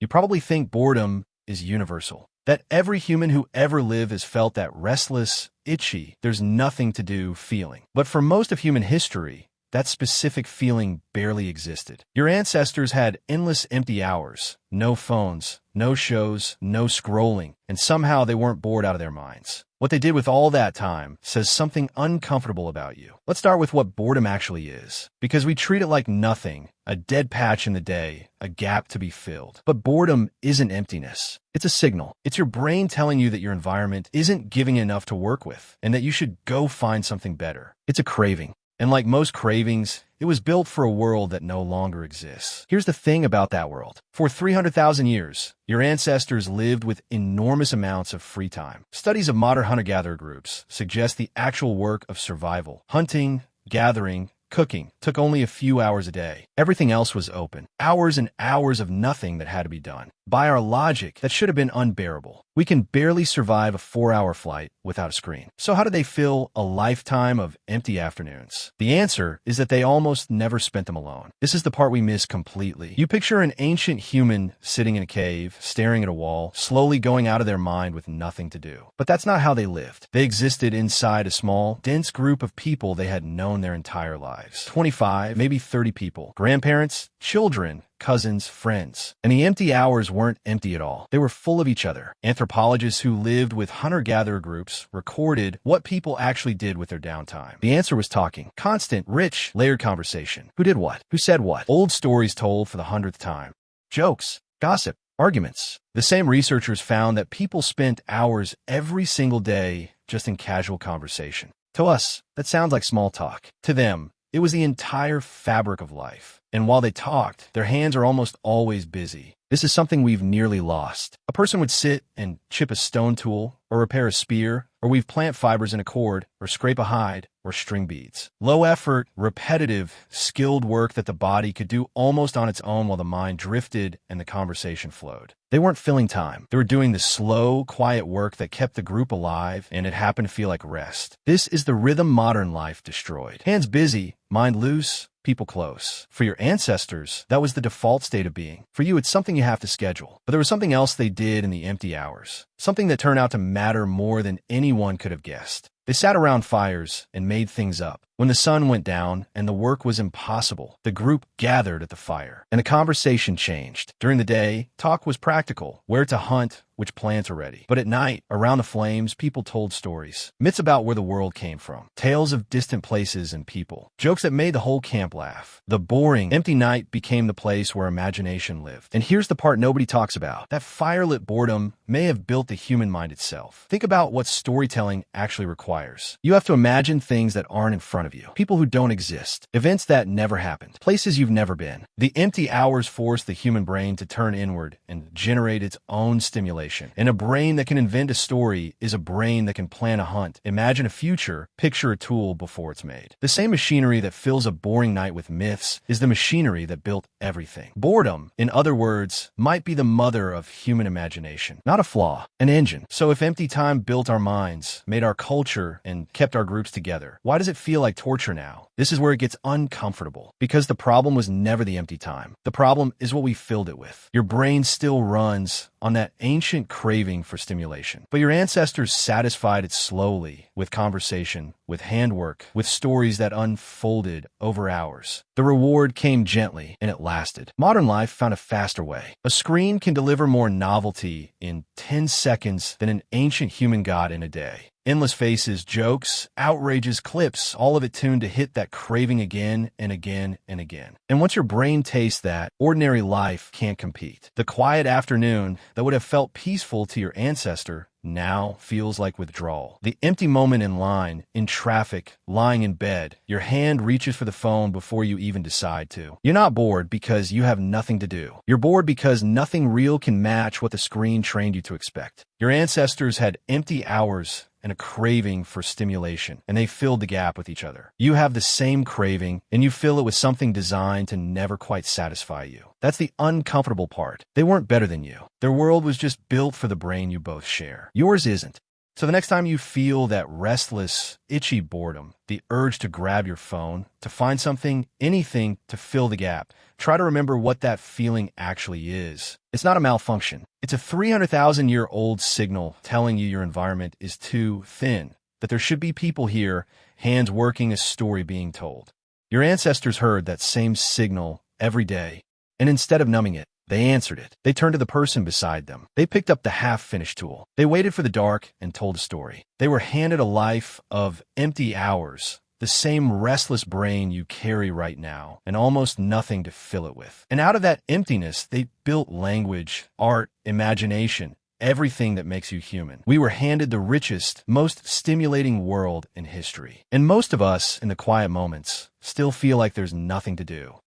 You probably think boredom is universal, that every human who ever lived has felt that restless, itchy, there's nothing to do feeling. But for most of human history, that specific feeling barely existed. Your ancestors had endless empty hours, no phones, no shows, no scrolling, and somehow they weren't bored out of their minds. What they did with all that time says something uncomfortable about you. Let's start with what boredom actually is, because we treat it like nothing, a dead patch in the day, a gap to be filled. But boredom isn't emptiness. It's a signal. It's your brain telling you that your environment isn't giving enough to work with, and that you should go find something better. It's a craving. And like most cravings, it was built for a world that no longer exists. Here's the thing about that world. For 300,000 years, your ancestors lived with enormous amounts of free time. Studies of modern hunter-gatherer groups suggest the actual work of survival, hunting, gathering, cooking, took only a few hours a day. Everything else was open. Hours and hours of nothing that had to be done. By our logic, that should have been unbearable. We can barely survive a 4-hour flight without a screen. So how do they fill a lifetime of empty afternoons? The answer is that they almost never spent them alone. This is the part we miss completely. You picture an ancient human sitting in a cave, staring at a wall, slowly going out of their mind with nothing to do. But that's not how they lived. They existed inside a small, dense group of people they had known their entire lives. 25, maybe 30 people. Grandparents, children, cousins, friends. And the empty hours weren't empty at all. They were full of each other. Anthropologists who lived with hunter-gatherer groups recorded what people actually did with their downtime. The answer was talking. Constant, rich, layered conversation. Who did what? Who said what? Old stories told for the 100th time. Jokes, gossip, arguments. The same researchers found that people spent hours every single day just in casual conversation. To us, that sounds like small talk. To them, it was the entire fabric of life. And while they talked, their hands are almost always busy. This is something we've nearly lost. A person would sit and chip a stone tool, or repair a spear, or weave plant fibers in a cord, or scrape a hide, or string beads. Low effort, repetitive, skilled work that the body could do almost on its own while the mind drifted and the conversation flowed. They weren't filling time. They were doing the slow, quiet work that kept the group alive, and it happened to feel like rest. This is the rhythm modern life destroyed. Hands busy, mind loose, people close. For your ancestors, that was the default state of being. For you, it's something you have to schedule. But there was something else they did in the empty hours. Something that turned out to matter more than anyone could have guessed. They sat around fires and made things up. When the sun went down and the work was impossible, the group gathered at the fire, and the conversation changed. During the day, talk was practical, where to hunt, which plants are ready. But at night, around the flames, people told stories. Myths about where the world came from. Tales of distant places and people. Jokes that made the whole camp laugh. The boring, empty night became the place where imagination lived. And here's the part nobody talks about. That fire-lit boredom may have built the human mind itself. Think about what storytelling actually requires. You have to imagine things that aren't in front of you. People who don't exist. Events that never happened. Places you've never been. The empty hours force the human brain to turn inward and generate its own stimulation. And a brain that can invent a story is a brain that can plan a hunt, imagine a future, picture a tool before it's made. The same machinery that fills a boring night with myths is the machinery that built everything. Boredom, in other words, might be the mother of human imagination. Not a flaw, an engine. So if empty time built our minds, made our culture, and kept our groups together, why does it feel like torture now? This is where it gets uncomfortable. Because the problem was never the empty time. The problem is what we filled it with. Your brain still runs on that ancient craving for stimulation. But your ancestors satisfied it slowly, with conversation, with handwork, with stories that unfolded over hours. The reward came gently, and it lasted. Modern life found a faster way. A screen can deliver more novelty in 10 seconds than an ancient human got in a day. Endless faces, jokes, outrages, clips, all of it tuned to hit that craving again and again and again. And once your brain tastes that, ordinary life can't compete. The quiet afternoon that would have felt peaceful to your ancestor now feels like withdrawal. The empty moment in line, in traffic, lying in bed, your hand reaches for the phone before you even decide to. You're not bored because you have nothing to do. You're bored because nothing real can match what the screen trained you to expect. Your ancestors had empty hours and a craving for stimulation, and they filled the gap with each other. You have the same craving, and you fill it with something designed to never quite satisfy you. That's the uncomfortable part. They weren't better than you. Their world was just built for the brain you both share. Yours isn't. So the next time you feel that restless, itchy boredom, the urge to grab your phone, to find something, anything to fill the gap, try to remember what that feeling actually is. It's not a malfunction. It's a 300,000-year-old signal telling you your environment is too thin, that there should be people here, hands working, a story being told. Your ancestors heard that same signal every day, and instead of numbing it, they answered it. They turned to the person beside them. They picked up the half-finished tool. They waited for the dark and told a story. They were handed a life of empty hours, the same restless brain you carry right now, and almost nothing to fill it with. And out of that emptiness, they built language, art, imagination, everything that makes you human. We were handed the richest, most stimulating world in history. And most of us, in the quiet moments, still feel like there's nothing to do.